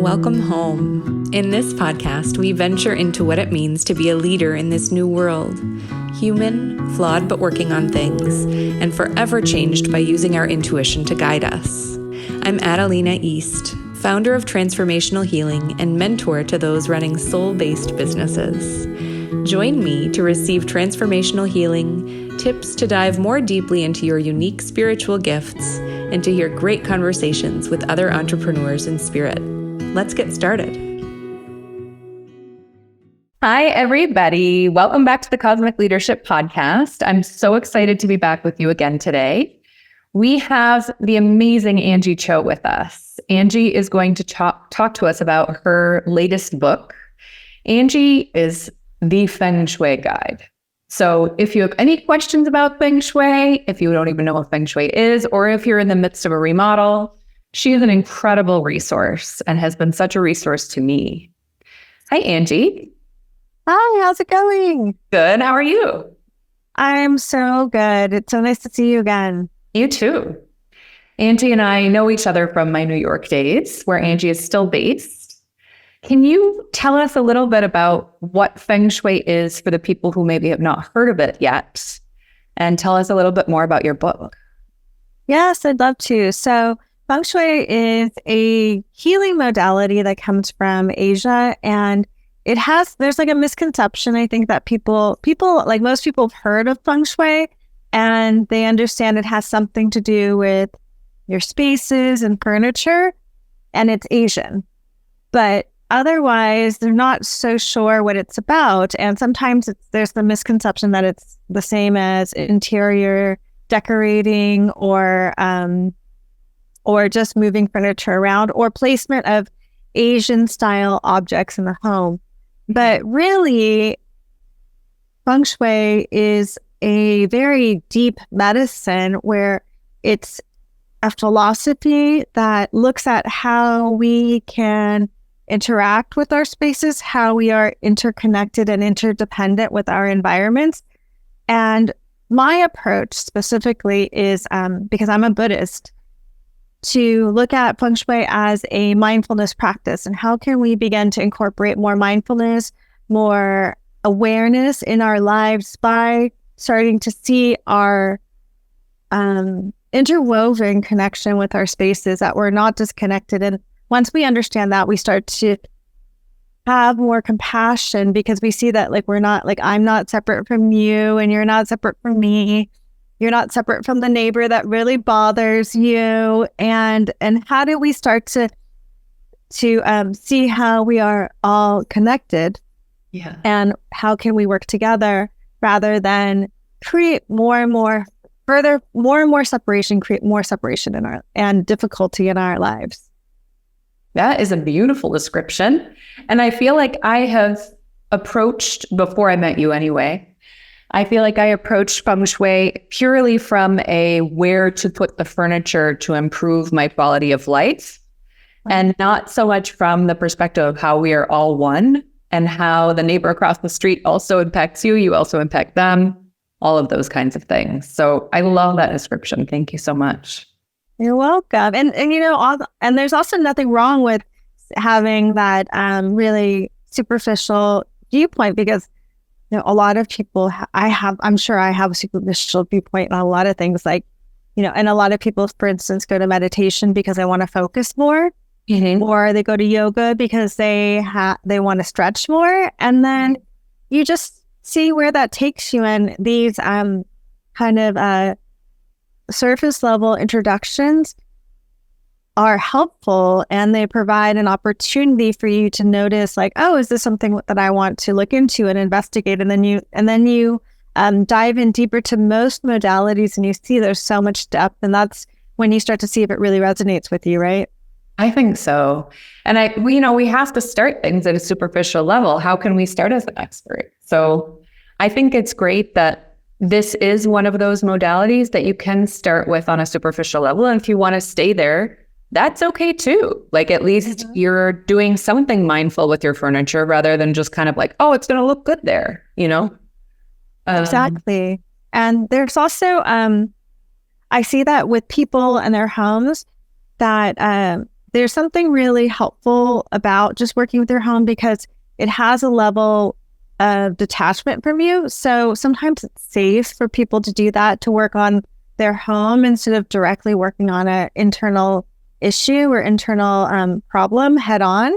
Welcome home. In this podcast, we venture into what it means to be a leader in this new world. Human, flawed but working on things, and forever changed by using our intuition to guide us. I'm Adalina East, founder of Transformational Healing and mentor to those running soul-based businesses. Join me to receive transformational healing, tips to dive more deeply into your unique spiritual gifts, and to hear great conversations with other entrepreneurs in spirit. Let's get started. Hi, everybody. Welcome back to the Cosmic Leadership Podcast. I'm so excited to be back with you again today. We have the amazing Anjie Cho with us. Anjie is going to talk to us about her latest book. Anjie is the Feng Shui guide. So if you have any questions about Feng Shui, if you don't even know what Feng Shui is, or if you're in the midst of a remodel, she is an incredible resource and has been such a resource to me. Hi, Anjie. Hi, how's it going? Good. How are you? I'm so good. It's so nice to see you again. You too. Anjie and I know each other from my New York days, where Anjie is still based. Can you tell us a little bit about what Feng Shui is for the people who maybe have not heard of it yet? And tell us a little bit more about your book. Yes, I'd love to. So Feng Shui is a healing modality that comes from Asia, and there's like a misconception, I think, that people, like most people have heard of Feng Shui, and they understand it has something to do with your spaces and furniture, and it's Asian. But otherwise, they're not so sure what it's about, and sometimes there's the misconception that it's the same as interior decorating or just moving furniture around or placement of Asian style objects in the home. But really, Feng Shui is a very deep medicine where it's a philosophy that looks at how we can interact with our spaces, how we are interconnected and interdependent with our environments. And my approach specifically is, because I'm a Buddhist, to look at Feng Shui as a mindfulness practice, and how can we begin to incorporate more mindfulness, more awareness in our lives by starting to see our interwoven connection with our spaces, that we're not disconnected. And once we understand that, we start to have more compassion, because we see that we're not, I'm not separate from you and you're not separate from me. You're not separate from the neighbor that really bothers you. And how do we start to see how we are all connected? Yeah. And how can we work together rather than create more and more separation, create more separation and difficulty in our lives. That is a beautiful description. And I feel like I have approached, before I met you anyway, I feel like I approached Feng Shui purely from a where to put the furniture to improve my quality of life, and not so much from the perspective of how we are all one and how the neighbor across the street also impacts you, you also impact them, all of those kinds of things. So I love that description. Thank you so much. You're welcome. And there's also nothing wrong with having that really superficial viewpoint, because a lot of people, I'm sure I have a superficial viewpoint on a lot of things, and a lot of people, for instance, go to meditation because they want to focus more, or they go to yoga because they want to stretch more. And then you just see where that takes you. And these kind of surface level introductions are helpful, and they provide an opportunity for you to notice, is this something that I want to look into and investigate? And then you dive in deeper to most modalities, and you see there's so much depth, and that's when you start to see if it really resonates with you, right? I think so. And we have to start things at a superficial level. How can we start as an expert? So I think it's great that this is one of those modalities that you can start with on a superficial level. And if you want to stay there, that's okay too. At least you're doing something mindful with your furniture rather than just kind of oh, it's going to look good there, Exactly. And there's also, I see that with people and their homes, that there's something really helpful about just working with your home because it has a level of detachment from you. So sometimes it's safe for people to do that, to work on their home instead of directly working on an internal issue or internal problem head on.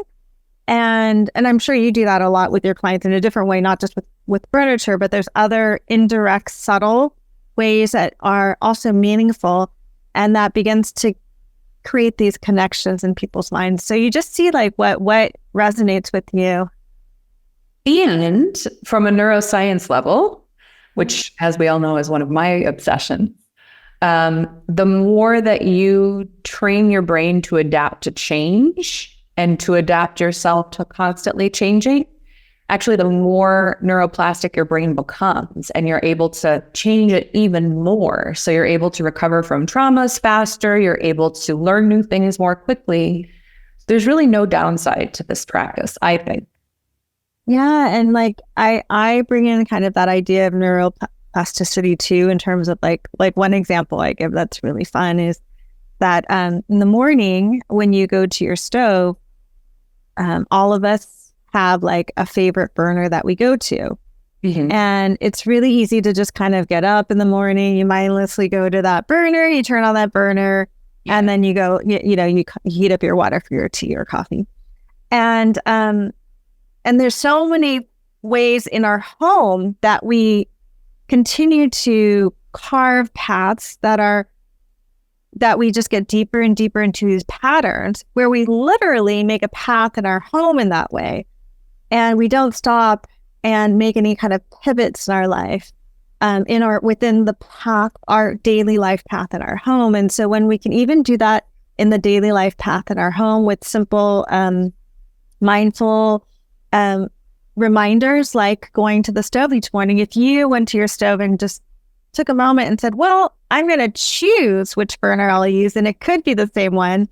And I'm sure you do that a lot with your clients in a different way, not just with furniture, but there's other indirect, subtle ways that are also meaningful. And that begins to create these connections in people's minds. So you just see like what resonates with you. And from a neuroscience level, which, as we all know, is one of my obsessions, the more that you train your brain to adapt to change and to adapt yourself to constantly changing, actually, the more neuroplastic your brain becomes, and you're able to change it even more. So you're able to recover from traumas faster. You're able to learn new things more quickly. There's really no downside to this practice, I think. Yeah. And like, I bring in kind of that idea of neuroplasticity too, in terms of like one example I give that's really fun is that in the morning when you go to your stove, all of us have like a favorite burner that we go to. Mm-hmm. And it's really easy to just kind of get up in the morning, you mindlessly go to that burner, you turn on that burner, and then you go, you heat up your water for your tea or coffee. And there's so many ways in our home that we continue to carve paths that we just get deeper and deeper into these patterns where we literally make a path in our home in that way. And we don't stop and make any kind of pivots in our life, within the path, our daily life path in our home. And so when we can even do that in the daily life path in our home with simple, mindful reminders, like going to the stove each morning. If you went to your stove and just took a moment and said, well, I'm going to choose which burner I'll use, and it could be the same one,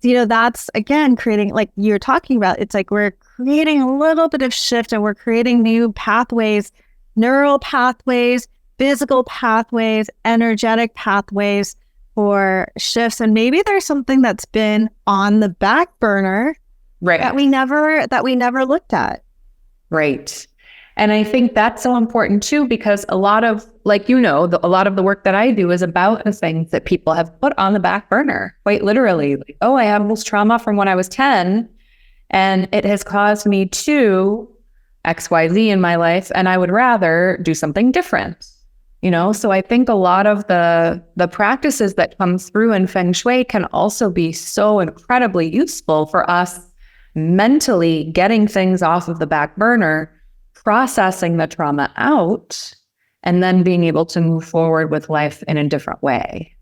that's again creating, like you're talking about, it's like we're creating a little bit of shift and we're creating new pathways, neural pathways, physical pathways, energetic pathways for shifts. And maybe there's something that's been on the back burner, right, that we never looked at. Right. And I think that's so important too, because a lot of, like, a lot of the work that I do is about the things that people have put on the back burner, quite literally. Like, oh, I have this trauma from when I was 10 and it has caused me to XYZ in my life, and I would rather do something different. So I think a lot of the practices that come through in Feng Shui can also be so incredibly useful for us mentally getting things off of the back burner, processing the trauma out, and then being able to move forward with life in a different way.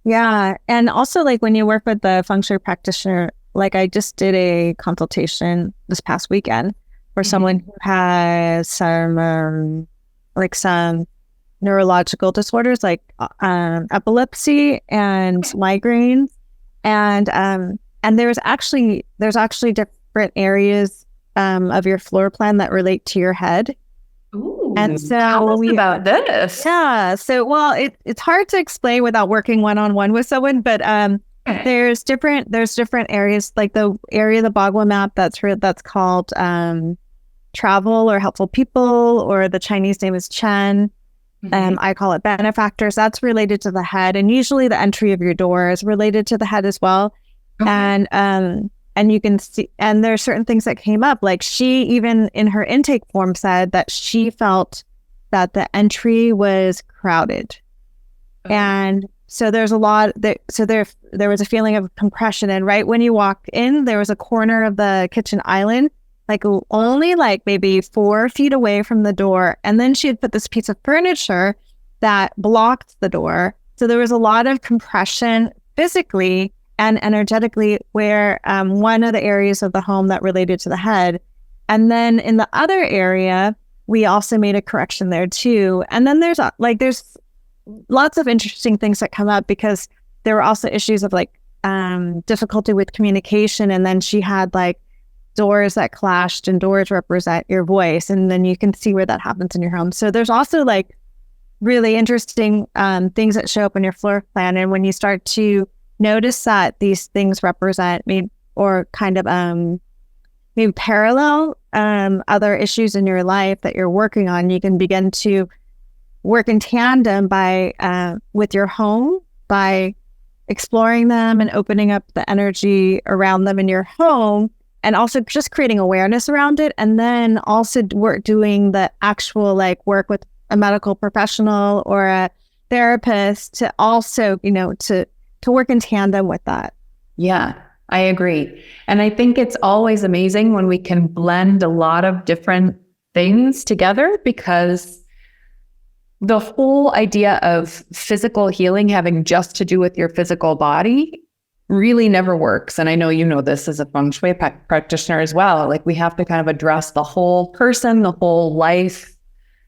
Yeah. And also, like, when you work with the Feng Shui practitioner, like I just did a consultation this past weekend for someone who has some neurological disorders like epilepsy and migraines. And there's actually different areas of your floor plan that relate to your head. Ooh, and so tell us about this. Yeah. So, well, it's hard to explain without working one-on-one with someone, but there's different areas, like the area of the bagua map that's called travel or helpful people, or the Chinese name is Chen. I call it benefactors. That's related to the head, and usually the entry of your door is related to the head as well. Okay. And you can see, and there are certain things that came up. Like, she even in her intake form said that she felt that the entry was crowded. Okay. And so there's a lot that, so there was a feeling of compression. And right when you walked in, there was a corner of the kitchen island, like only like maybe 4 feet away from the door. And then she had put this piece of furniture that blocked the door. So there was a lot of compression physically and energetically, where one of the areas of the home that related to the head. And then in the other area, we also made a correction there too. And then there's lots of interesting things that come up, because there were also issues of like difficulty with communication. And then she had like doors that clashed, and doors represent your voice. And then you can see where that happens in your home. So there's also like really interesting things that show up in your floor plan. And when you start to notice that these things represent maybe or kind of maybe parallel other issues in your life that you're working on, you can begin to work in tandem by with your home by exploring them and opening up the energy around them in your home, and also just creating awareness around it, and then also doing the actual like work with a medical professional or a therapist to also, you know, to work in tandem with that. Yeah, I agree. And I think it's always amazing when we can blend a lot of different things together, because the whole idea of physical healing having just to do with your physical body really never works. And I know you know this as a Feng Shui practitioner as well. Like, we have to kind of address the whole person, the whole life,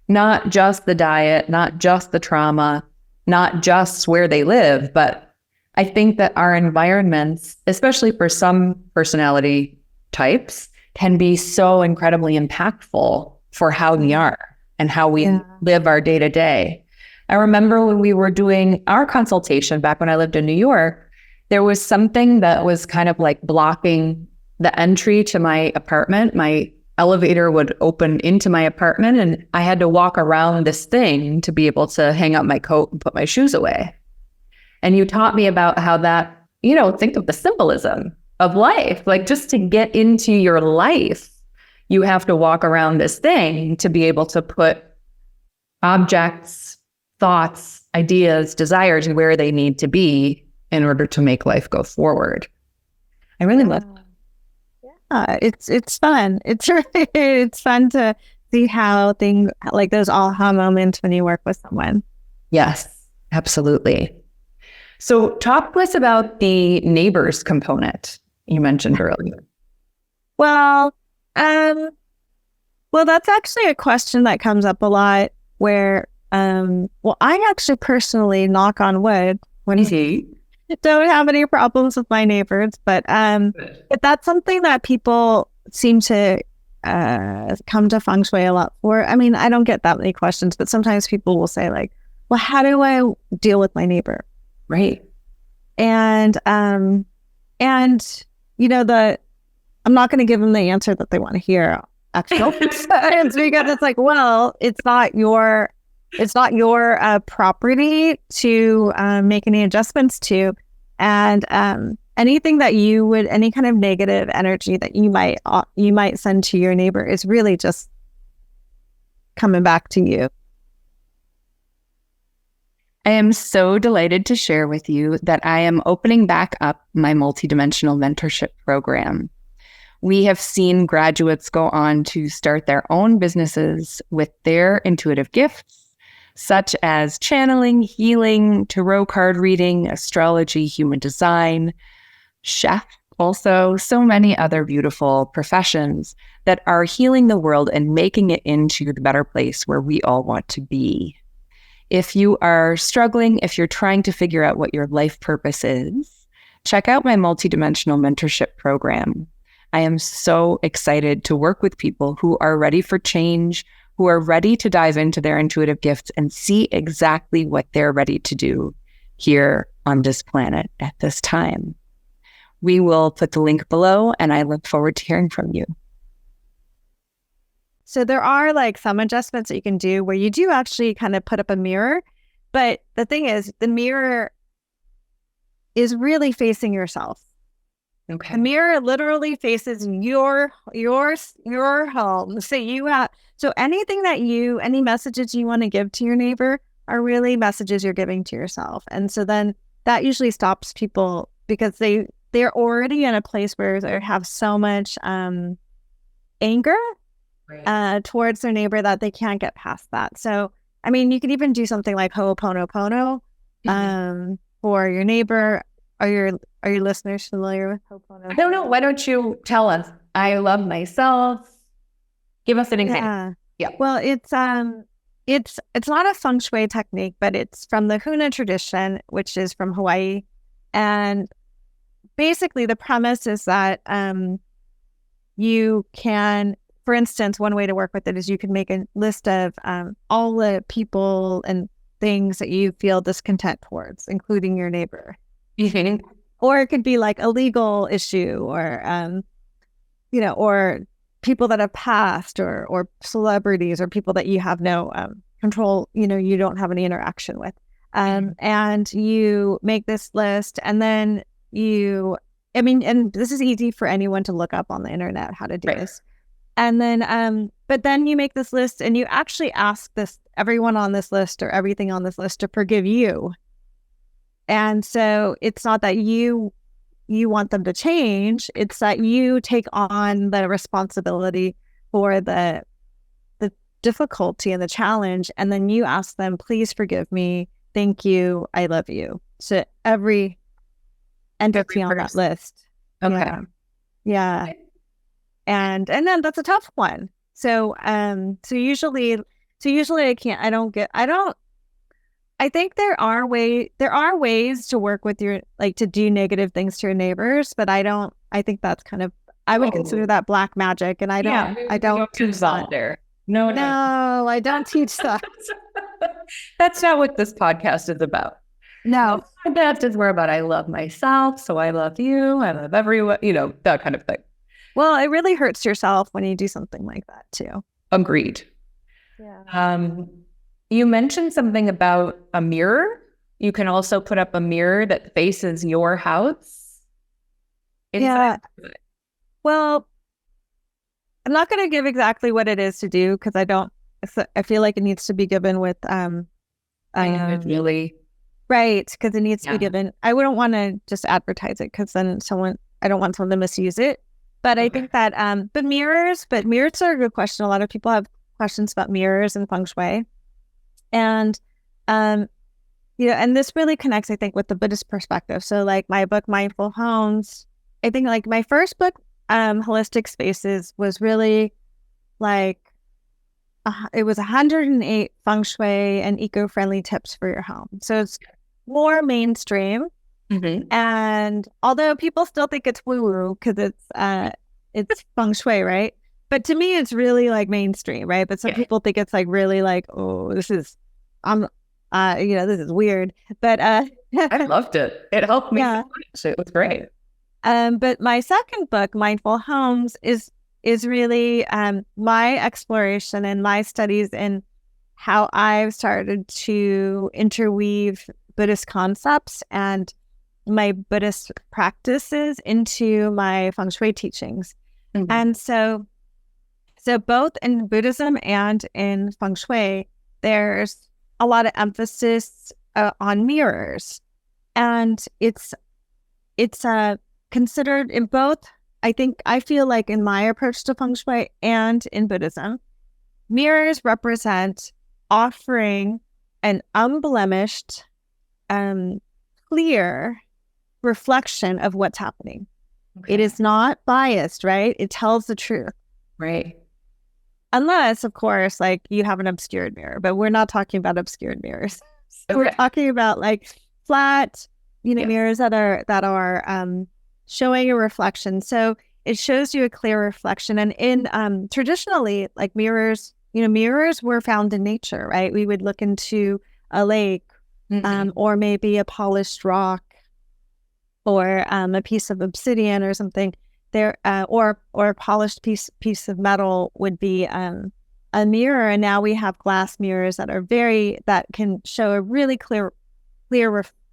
not just the diet, not just the trauma, not just where they live. But I think that our environments, especially for some personality types, can be so incredibly impactful for how we are and how we live our day to day. I remember when we were doing our consultation back when I lived in New York, there was something that was kind of like blocking the entry to my apartment. My elevator would open into my apartment, and I had to walk around this thing to be able to hang up my coat and put my shoes away. And you taught me about how that, you know, think of the symbolism of life. Like, just to get into your life, you have to walk around this thing to be able to put objects, thoughts, ideas, desires where they need to be in order to make life go forward. I really love that. Yeah, it's fun. It's fun to see how things like those aha moments when you work with someone. Yes, absolutely. So talk to us about the neighbors component you mentioned earlier. Well, that's actually a question that comes up a lot where, I actually personally, knock on wood, don't have any problems with my neighbors, but that's something that people seem to come to Feng Shui a lot for. I mean, I don't get that many questions, but sometimes people will say like, well, how do I deal with my neighbor? Right. And you know, I'm not going to give them the answer that they want to hear. Actually, it's because it's like, well, it's not your property to make any adjustments to, and anything that any kind of negative energy that you might send to your neighbor is really just coming back to you. I am so delighted to share with you that I am opening back up my multidimensional mentorship program. We have seen graduates go on to start their own businesses with their intuitive gifts, such as channeling, healing, tarot card reading, astrology, human design, chef, also so many other beautiful professions that are healing the world and making it into the better place where we all want to be. If you are struggling, if you're trying to figure out what your life purpose is, check out my multidimensional mentorship program. I am so excited to work with people who are ready for change, who are ready to dive into their intuitive gifts and see exactly what they're ready to do here on this planet at this time. We will put the link below, and I look forward to hearing from you. So there are like some adjustments that you can do where you do actually kind of put up a mirror. But the thing is, the mirror is really facing yourself. Okay. The mirror literally faces your home. So anything any messages you want to give to your neighbor are really messages you're giving to yourself. And so then that usually stops people because they're already in a place where they have so much anger towards their neighbor that they can't get past that. So, I mean, you could even do something like Ho'oponopono for your neighbor. Are your listeners familiar with Ho'oponopono? I don't know. Why don't you tell us? I love myself. Give us an example. Yeah. Well, it's not a Feng Shui technique, but it's from the Huna tradition, which is from Hawaii. And basically the premise is that you can, for instance, one way to work with it is you can make a list of all the people and things that you feel discontent towards, including your neighbor. or it could be like a legal issue, or or people that have passed, or celebrities, or people that you have no control, you don't have any interaction with. And you make this list, and then and this is easy for anyone to look up on the internet how to do this. And then, but then you make this list, and you actually ask everyone on this list, or everything on this list, to forgive you. And so it's not that you want them to change, it's that you take on the responsibility for the difficulty and the challenge, and then you ask them, please forgive me, thank you, I love you. So every entity on that list. Okay. Yeah. And then that's a tough one. So usually I think there are ways to work with to do negative things to your neighbors, but I think that's kind of, I would consider that black magic, and I don't teach that. There. No, I don't teach that. That's not what this podcast is about. No. This podcast is more about, I love myself, so I love you, I love everyone, that kind of thing. Well, it really hurts yourself when you do something like that too. Agreed. Yeah. You mentioned something about a mirror. You can also put up a mirror that faces your house. Yeah. Well, I'm not going to give exactly what it is to do, because I feel like it needs to be given with really right, because it needs to be given. I wouldn't want to just advertise it, because then I don't want someone to misuse it. But I think that but mirrors are a good question. A lot of people have questions about mirrors and Feng Shui. And and this really connects, I think, with the Buddhist perspective. So like my book, Mindful Homes, I think like my first book, Holistic Spaces, was really like it was 108 Feng Shui and eco-friendly tips for your home. So it's more mainstream. Mm-hmm. And although people still think it's woo-woo because it's Feng Shui, right? But to me, it's really like mainstream, right? But some people think it's like really like, oh, this is this is weird. But I loved it. It helped me so much. It was great. But my second book, Mindful Homes, is really my exploration and my studies in how I've started to interweave Buddhist concepts and my Buddhist practices into my Feng Shui teachings. Mm-hmm. And so both in Buddhism and in Feng Shui, there's a lot of emphasis on mirrors. And it's considered in both. I feel like in my approach to Feng Shui and in Buddhism, mirrors represent offering an unblemished, clear reflection of what's happening. Okay. It is not biased, right? It tells the truth. Right. Unless, of course, like you have an obscured mirror, but we're not talking about obscured mirrors. So we're talking about like flat, mirrors that are showing a reflection. So it shows you a clear reflection. And in traditionally, like mirrors were found in nature, right? We would look into a lake, or maybe a polished rock, or a piece of obsidian or something. There, or a polished piece of metal would be a mirror. And now we have glass mirrors that can show a really clear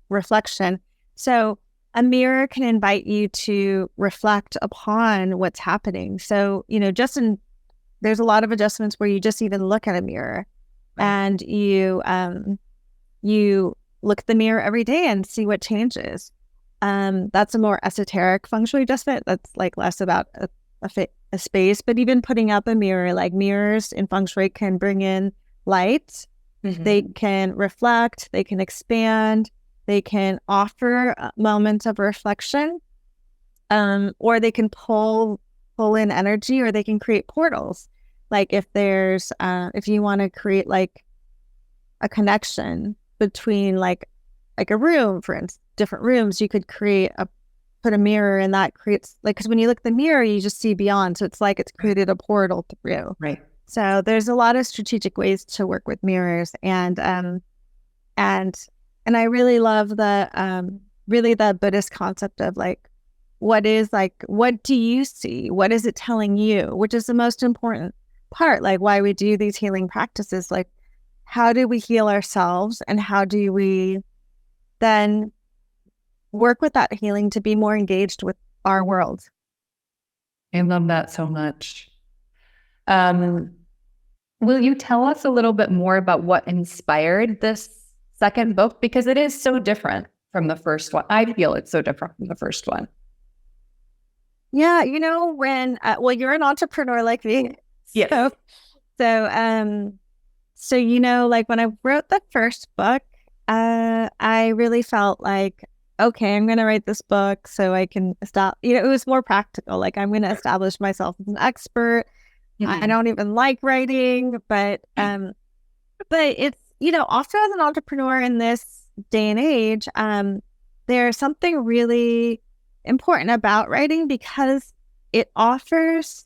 reflection. So a mirror can invite you to reflect upon what's happening. So, there's a lot of adjustments where you just even look at a mirror, and you look at the mirror every day and see what changes. That's a more esoteric Feng Shui adjustment. That's like less about a space, but even putting up a mirror, like mirrors in Feng Shui can bring in light. Mm-hmm. They can reflect, they can expand, they can offer moments of reflection, or they can pull in energy, or they can create portals. Like if you want to create like a connection between like a room, for instance, different rooms, you could put a mirror, and that creates because when you look at the mirror, you just see beyond. So it's like it's created a portal through. Right. So there's a lot of strategic ways to work with mirrors, and I really love the really the Buddhist concept of like, what do you see? What is it telling you? Which is the most important part, like why we do these healing practices. Like, how do we heal ourselves, and how do we then work with that healing to be more engaged with our world? I love that so much. Will you tell us a little bit more about what inspired this second book? Because it is so different from the first one. I feel it's so different from the first one. Yeah, when you're an entrepreneur like me. Yes. So like when I wrote the first book, I really felt like, okay, I'm going to write this book so I can stop. It was more practical. Like, I'm going to establish myself as an expert. I don't even like writing, but it's, also as an entrepreneur in this day and age, there's something really important about writing because it offers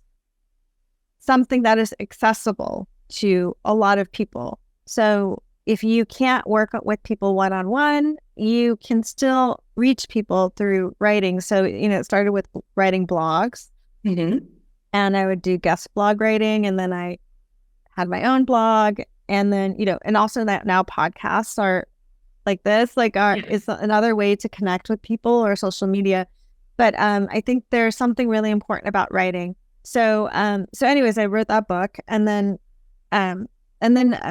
something that is accessible to a lot of people. So if you can't work with people one-on-one, you can still reach people through writing. So, it started with writing blogs. And I would do guest blog writing, and then I had my own blog, and then, and also that now podcasts are like this, is another way to connect with people, or social media. But I think there's something really important about writing. So anyways, I wrote that book, and then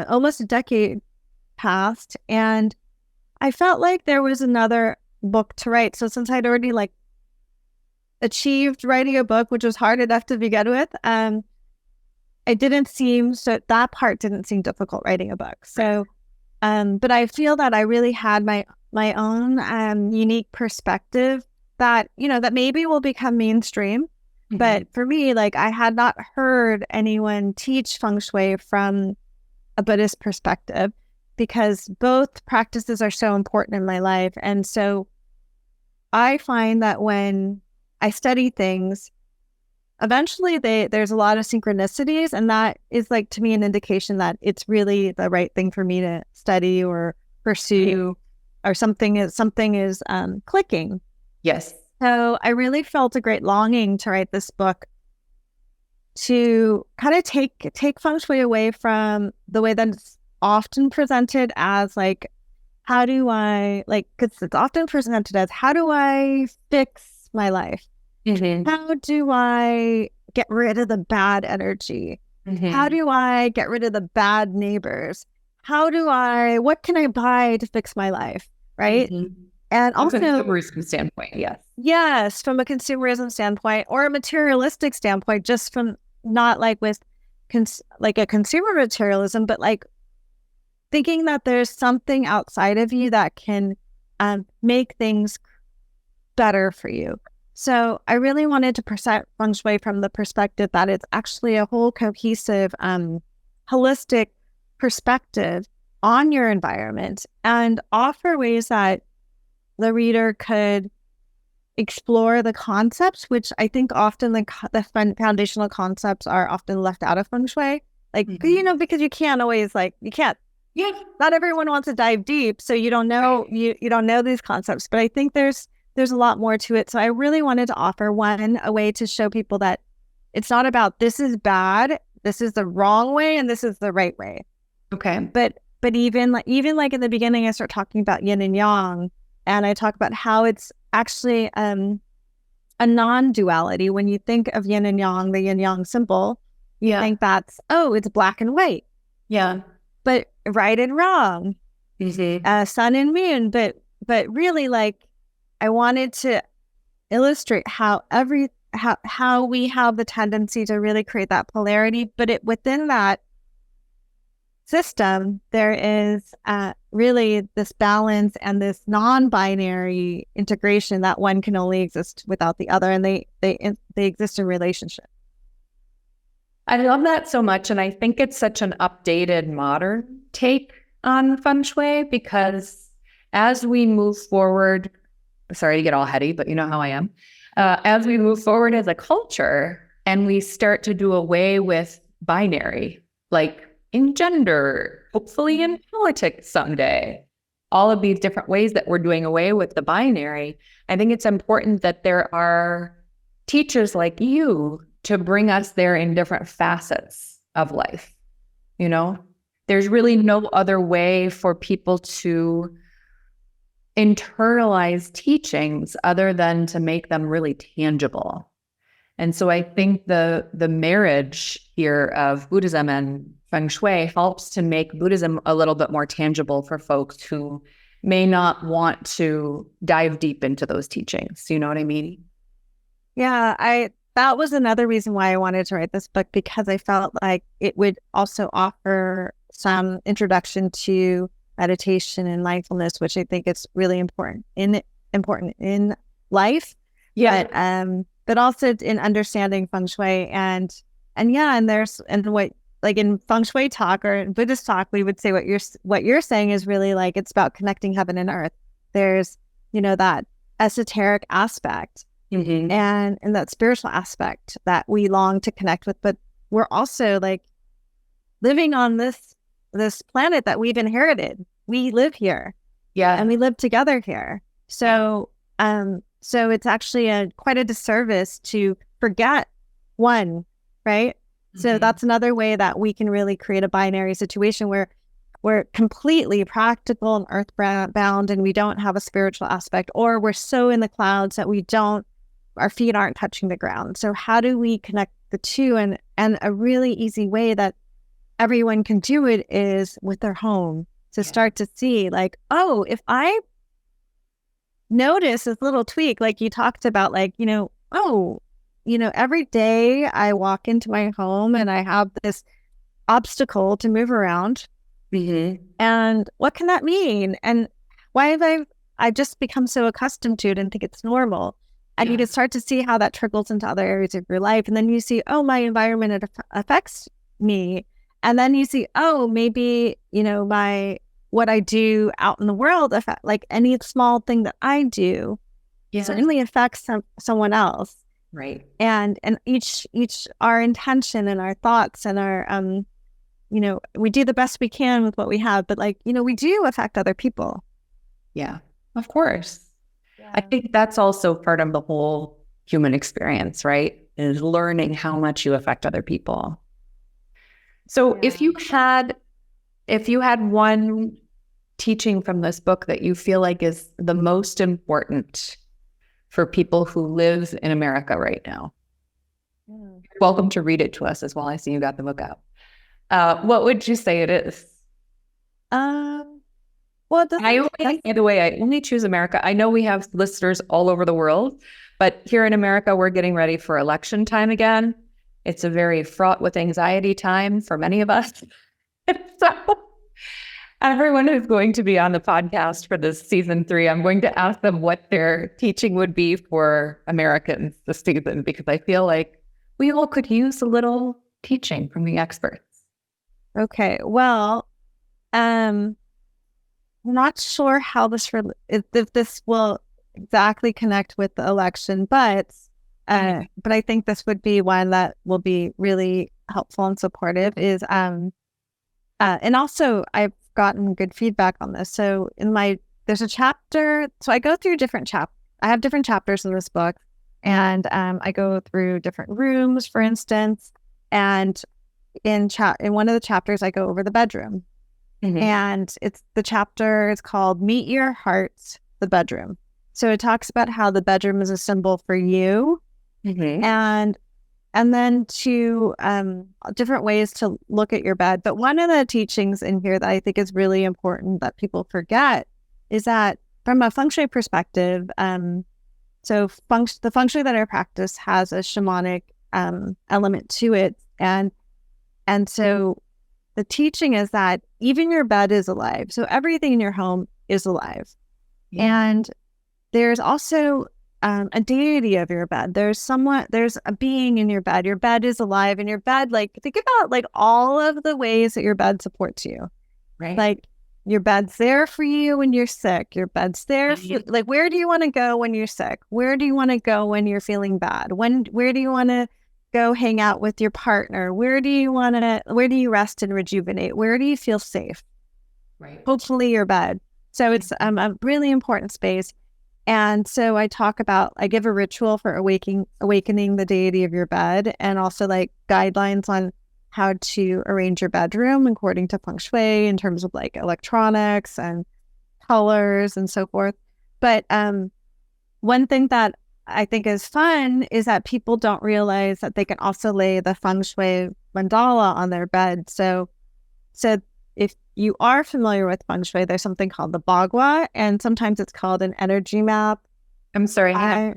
almost a decade passed, and I felt like there was another book to write. So since I'd already achieved writing a book, which was hard enough to begin with, that part didn't seem difficult, writing a book. So, but I feel that I really had my own unique perspective that, that maybe will become mainstream. But for me, I had not heard anyone teach Feng Shui from a Buddhist perspective, because both practices are so important in my life. And so I find that when I study things, eventually there's a lot of synchronicities, and that is to me an indication that it's really the right thing for me to study or pursue, or something is clicking. Yes. So I really felt a great longing to write this book, to kind of take Feng Shui away from the way that it's often presented as how do I, because it's often presented as, how do I fix my life? How do I get rid of the bad energy? How do I get rid of the bad neighbors? What can I buy to fix my life? Right? And also, from a consumerism standpoint, yes. Yes, from a consumerism standpoint, or a materialistic standpoint, just from not with a consumer materialism, but thinking that there's something outside of you that can make things better for you. So I really wanted to present Feng Shui from the perspective that it's actually a whole cohesive, holistic perspective on your environment, and offer ways that the reader could explore the concepts, which I think often the foundational concepts are often left out of Feng Shui. Because you can't always not everyone wants to dive deep, so you don't know you don't know these concepts. But I think there's a lot more to it. So I really wanted to offer a way to show people that it's not about this is bad, this is the wrong way, and this is the right way. Okay. But even in the beginning, I start talking about yin and yang, and I talk about how it's actually a non-duality. When you think of yin and yang, the yin yang symbol, you think that's, it's black and white. Yeah. But right and wrong, sun and moon. But really, I wanted to illustrate how we have the tendency to really create that polarity, but within that system, there is really this balance and this non-binary integration that one can only exist without the other, and they exist in relationship. I love that so much, and I think it's such an updated, modern take on Feng Shui, because as we move forward, sorry to get all heady, but you know how I am, as we move forward as a culture and we start to do away with binary, in gender, hopefully in politics someday, all of these different ways that we're doing away with the binary, I think it's important that there are teachers like you to bring us there in different facets of life. You know, there's really no other way for people to internalize teachings other than to make them really tangible. And so I think the marriage here of Buddhism and Feng Shui helps to make Buddhism a little bit more tangible for folks who may not want to dive deep into those teachings. You know what I mean? Yeah, that was another reason why I wanted to write this book, because I felt like it would also offer some introduction to meditation and mindfulness, which I think is really important in life. Yeah. But also in understanding Feng Shui and what, like in Feng Shui talk or in Buddhist talk, we would say what you're saying is really like, it's about connecting heaven and earth. There's, that esoteric aspect and that spiritual aspect that we long to connect with, but we're also like living on this planet that we've inherited. We live here. Yeah. And we live together here. So, so it's actually quite a disservice to forget one, right? So that's another way that we can really create a binary situation where we're completely practical and earthbound and we don't have a spiritual aspect, or we're so in the clouds that our feet aren't touching the ground. So how do we connect the two? And a really easy way that everyone can do it is with their home, to start to see like, oh, if I notice this little tweak, like you talked about, like, every day I walk into my home and I have this obstacle to move around. And what can that mean? And why have I just become so accustomed to it and think it's normal? And you can start to see how that trickles into other areas of your life. And then you see, oh, my environment affects me. And then you see, oh, maybe, what I do out in the world, like any small thing that I do certainly affects someone else. Right. And each our intention and our thoughts and our, we do the best we can with what we have, but we do affect other people. Yeah, of course. Yeah. I think that's also part of the whole human experience, right? Is learning how much you affect other people. So if you had one teaching from this book that you feel like is the most important for people who live in America right now, you're welcome to read it to us as well. I see you got the book out. What would you say it is? By the way, I only choose America. I know we have listeners all over the world, but here in America, we're getting ready for election time again. It's a very fraught with anxiety time for many of us. So everyone who's going to be on the podcast for this season 3, I'm going to ask them what their teaching would be for Americans this season, because I feel like we all could use a little teaching from the experts. Okay. Well, I'm not sure how if this will exactly connect with the election, but I think this would be one that will be really helpful and supportive. And also I've gotten good feedback on this. So there's a chapter. So I go through I have different chapters in this book, and I go through different rooms, for instance. And in one of the chapters, I go over the bedroom. And the chapter is called Meet Your Heart, the Bedroom. So it talks about how the bedroom is a symbol for you, and then to different ways to look at your bed. But one of the teachings in here that I think is really important that people forget is that from a Feng Shui perspective, so the Feng Shui that I practice has a shamanic element to it, and so the teaching is that even your bed is alive. So everything in your home is alive. And there's also a deity of your bed. There's a being in your bed. Your bed is alive, and your bed, think about all of the ways that your bed supports you. Right. Like your bed's there for you when you're sick. Your bed's there. Where do you want to go when you're sick? Where do you want to go when you're feeling bad? Where do you want to go hang out with your partner? Where do you rest and rejuvenate? Where do you feel safe? Right. Hopefully your bed. So it's a really important space. And so I give a ritual for awakening the deity of your bed, and also like guidelines on how to arrange your bedroom according to Feng Shui in terms of like electronics and colors and so forth. But one thing that I think is fun is that people don't realize that they can also lay the Feng Shui mandala on their bed. So if you are familiar with Feng Shui, there's something called the bagua, and sometimes it's called an energy map. I'm sorry. I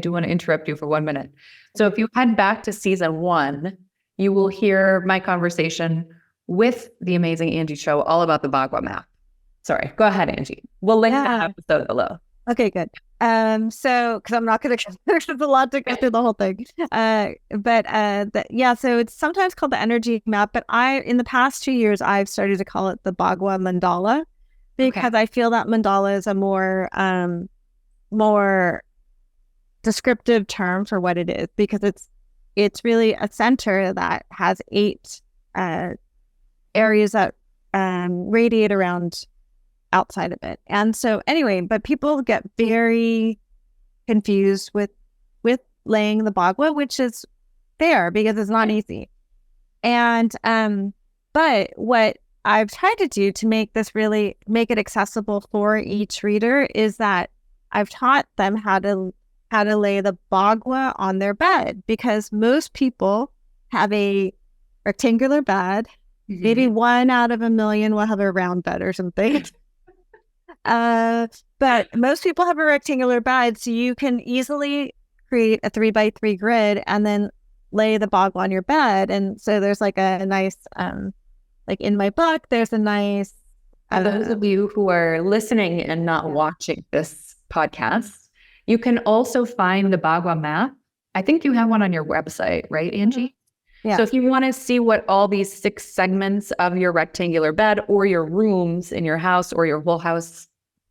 do want to interrupt you for 1 minute. So if you head back to season 1, you will hear my conversation with the amazing Anjie Cho all about the bagua map. Sorry, go ahead, Anjie. We'll link that episode below. Okay, good. So, because I'm not going to, there's a lot to go through the whole thing. So it's sometimes called the energy map, but in the past 2 years, I've started to call it the bagua mandala, because I feel that mandala is a more descriptive term for what it is, because it's really a center that has 8 areas that radiate around outside of it. And so anyway, but people get very confused with laying the bagua, which is fair because it's not easy. And but what I've tried to do to make it accessible for each reader is that I've taught them how to lay the bagua on their bed, because most people have a rectangular bed. Mm-hmm. Maybe 1 out of a million will have a round bed or something. But most people have a rectangular bed, so you can easily create a 3x3 grid and then lay the bagua on your bed. And so there's like a nice, like in my book, there's a nice. For those of you who are listening and not watching this podcast, you can also find the bagua map. I think you have one on your website, right, Anjie? Yeah. So if you want to see what all these 6 segments of your rectangular bed or your rooms in your house or your whole house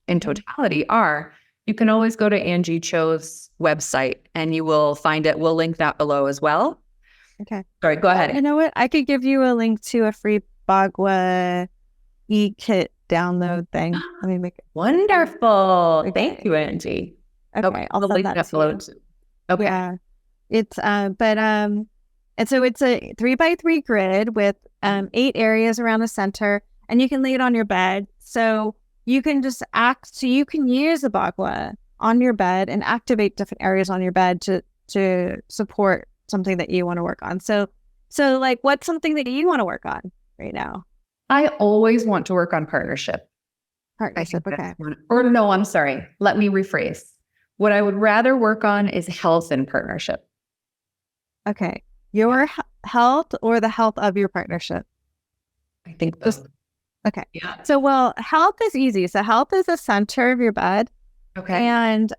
in totality are, you can always go to Anjie Cho's website and you will find it. We'll link that below as well. Okay. Sorry, go ahead. You know what? I could give you a link to a free bagua e-kit download thing. Let me make it. Wonderful. Okay. Thank you, Anjie. Okay. I'll send that below too. Okay. Yeah. It's and so it's a 3x3 grid with 8 areas around the center, and you can lay it on your bed. So you can you can use a bagua on your bed and activate different areas on your bed to support something that you want to work on. So like, what's something that you want to work on right now? I always want to work on partnership. Partnership, okay. Or no, I'm sorry. Let me rephrase. What I would rather work on is health and partnership. Okay. Your health or the health of your partnership? I think both. Okay. Yeah. So, well, health is easy. So health is the center of your bed. Okay. And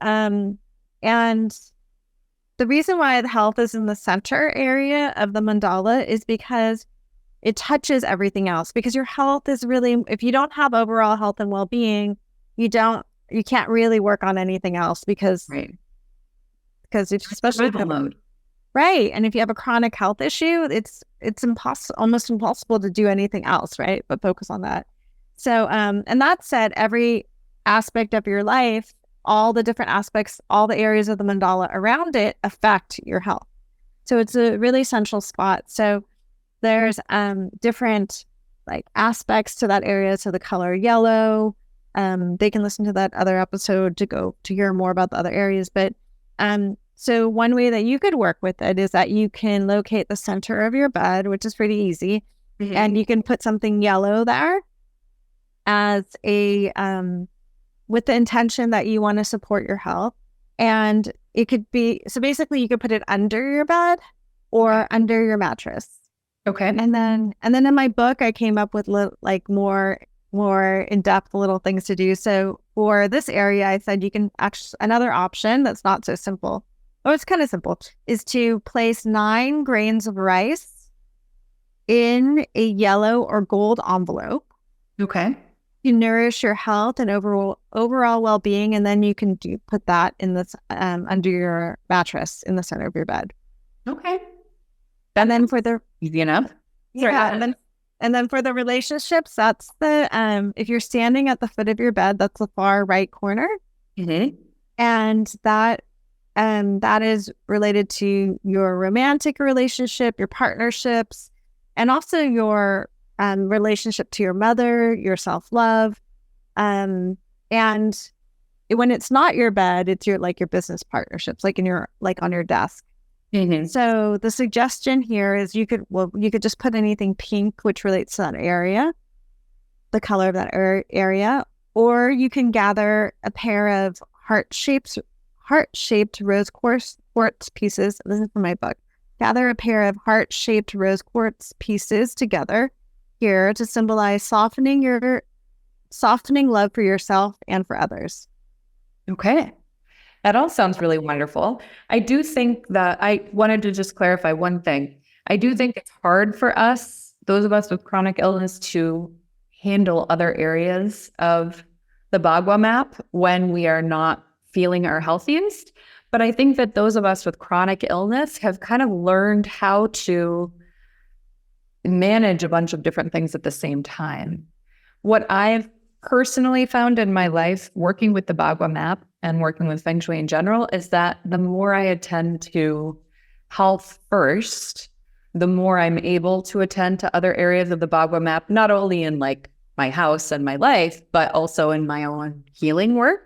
the reason why the health is in the center area of the mandala is because it touches everything else. Because your health is really, if you don't have overall health and well-being, you can't really work on anything else, because it's especially mode. Right. And if you have a chronic health issue, it's almost impossible to do anything else, right? But focus on that. So, and that said, every aspect of your life, all the different aspects, all the areas of the mandala around it affect your health. So it's a really central spot. So there's different like aspects to that area. So the color yellow, they can listen to that other episode to hear more about the other areas. But so one way that you could work with it is that you can locate the center of your bed, which is pretty easy. Mm-hmm. And you can put something yellow there as with the intention that you want to support your health. And it could be, so basically you could put it under your bed or under your mattress. Okay. And then in my book, I came up with more in-depth little things to do. So for this area, I said you can another option that's not so simple. Oh, it's kind of simple, is to place 9 grains of rice in a yellow or gold envelope. Okay. You nourish your health and overall well-being, and then you can put that in this under your mattress in the center of your bed. Okay. And then easy enough. Yeah. And then for the relationships, that's the, if you're standing at the foot of your bed, that's the far right corner. Mm-hmm. And that is related to your romantic relationship, your partnerships, and also your relationship to your mother, your self-love. And when it's not your bed, it's your business partnerships, like on your desk. Mm-hmm. So the suggestion here is you could just put anything pink, which relates to that area, the color of that area, or you can gather a pair of heart-shaped rose quartz pieces. This is from my book. Gather a pair of heart-shaped rose quartz pieces together here to symbolize softening love for yourself and for others. Okay. That all sounds really wonderful. I do think that I wanted to just clarify one thing. I do think it's hard for us, those of us with chronic illness, to handle other areas of the bagua map when we are not feeling our healthiest. But I think that those of us with chronic illness have kind of learned how to manage a bunch of different things at the same time. What I've personally found in my life working with the bagua map and working with Feng Shui in general is that the more I attend to health first, the more I'm able to attend to other areas of the bagua map, not only in like my house and my life, but also in my own healing work.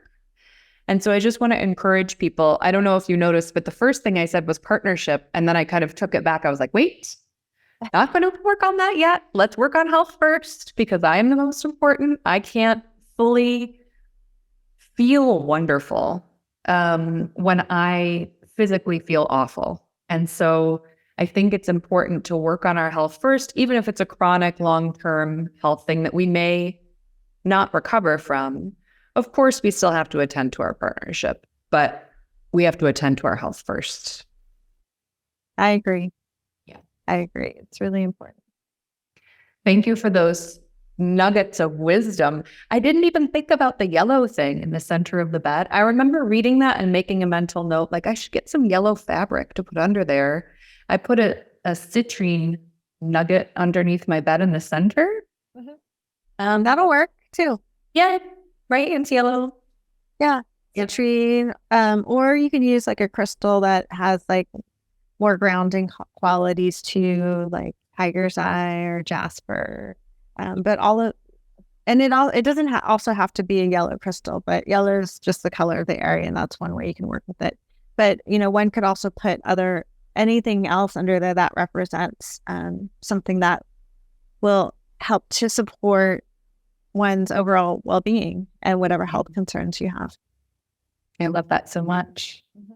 And so I just want to encourage people. I don't know if you noticed, but the first thing I said was partnership. And then I kind of took it back. I was like, wait, not going to work on that yet. Let's work on health first because I am the most important. I can't fully feel wonderful when I physically feel awful. And so I think it's important to work on our health first, even if it's a chronic long-term health thing that we may not recover from. Of course, we still have to attend to our partnership, but we have to attend to our health first. I agree. Yeah, I agree. It's really important. Thank you for those nuggets of wisdom. I didn't even think about the yellow thing in the center of the bed. I remember reading that and making a mental note, like I should get some yellow fabric to put under there. I put a citrine nugget underneath my bed in the center. Mm-hmm. That'll work too. Yeah, right. It's yellow. Yeah, citrine. Or you can use like a crystal that has like more grounding qualities too, like tiger's eye or jasper. But it doesn't also have to be a yellow crystal, but yellow is just the color of the area, and that's one way you can work with it. But one could also put anything else under there that represents something that will help to support one's overall well-being and whatever health concerns you have. I love that so much. Mm-hmm.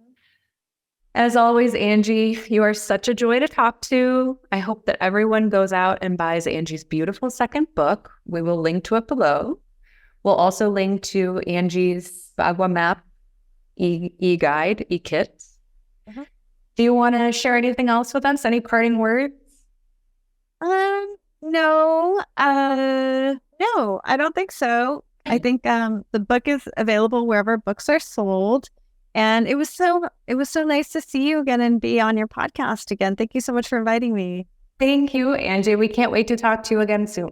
As always, Angie, you are such a joy to talk to. I hope that everyone goes out and buys Angie's beautiful second book. We will link to it below. We'll also link to Angie's Bagua Map e-guide, e-kit. Mm-hmm. Do you want to share anything else with us? Any parting words? No, I don't think so. I think the book is available wherever books are sold. And it was so nice to see you again and be on your podcast again. Thank you so much for inviting me. Thank you, Angie. We can't wait to talk to you again soon.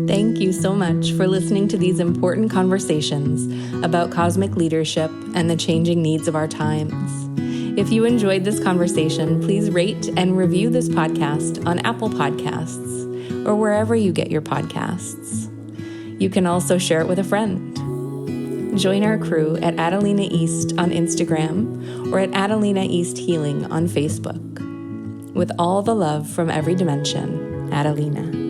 Thank you so much for listening to these important conversations about cosmic leadership and the changing needs of our times. If you enjoyed this conversation, please rate and review this podcast on Apple Podcasts or wherever you get your podcasts. You can also share it with a friend. Join our crew at Adalina East on Instagram or at Adalina East Healing on Facebook. With all the love from every dimension, Adalina.